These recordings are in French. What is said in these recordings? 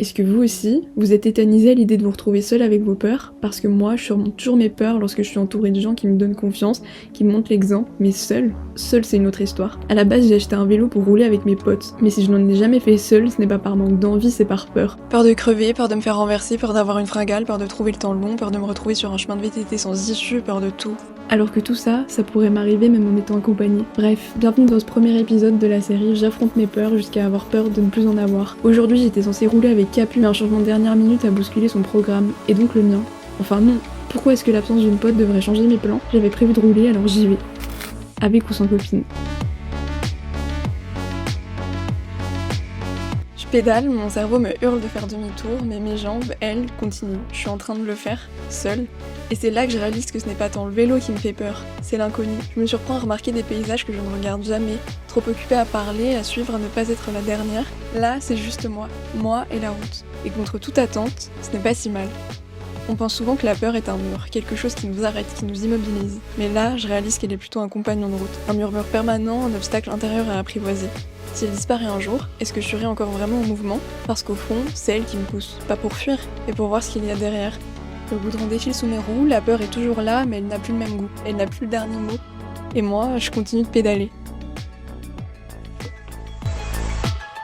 Est-ce que vous aussi, vous êtes tétanisé à l'idée de vous retrouver seul avec vos peurs? Parce que moi, je surmonte toujours mes peurs lorsque je suis entourée de gens qui me donnent confiance, qui me montrent l'exemple, mais seul c'est une autre histoire. À la base, j'ai acheté un vélo pour rouler avec mes potes, mais si je n'en ai jamais fait seul, ce n'est pas par manque d'envie, c'est par peur. Peur de crever, peur de me faire renverser, peur d'avoir une fringale, peur de trouver le temps long, peur de me retrouver sur un chemin de VTT sans issue, peur de tout. Alors que tout ça, ça pourrait m'arriver même en étant accompagnée. Bref, bienvenue dans ce premier épisode de la série J'affronte mes peurs jusqu'à avoir peur de ne plus en avoir. Aujourd'hui, j'étais censée rouler avec Capu, mais un changement de dernière minute a bousculé son programme, et donc le mien. Enfin non, pourquoi est-ce que l'absence d'une pote devrait changer mes plans? J'avais prévu de rouler, alors j'y vais. Avec ou sans copine. Je pédale, mon cerveau me hurle de faire demi-tour, mais mes jambes, elles, continuent. Je suis en train de le faire, seule. Et c'est là que je réalise que ce n'est pas tant le vélo qui me fait peur, c'est l'inconnu. Je me surprends à remarquer des paysages que je ne regarde jamais, trop occupée à parler, à suivre, à ne pas être la dernière. Là, c'est juste moi et la route. Et contre toute attente, ce n'est pas si mal. On pense souvent que la peur est un mur, quelque chose qui nous arrête, qui nous immobilise. Mais là, je réalise qu'elle est plutôt un compagnon de route, un murmure permanent, un obstacle intérieur à apprivoiser. Si elle disparaît un jour, est-ce que je serai encore vraiment en mouvement? Parce qu'au fond, c'est elle qui me pousse. Pas pour fuir, mais pour voir ce qu'il y a derrière. Le goudron défile sous mes roues, la peur est toujours là, mais elle n'a plus le même goût. Elle n'a plus le dernier mot. Et moi, je continue de pédaler.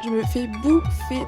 Je me fais bouffer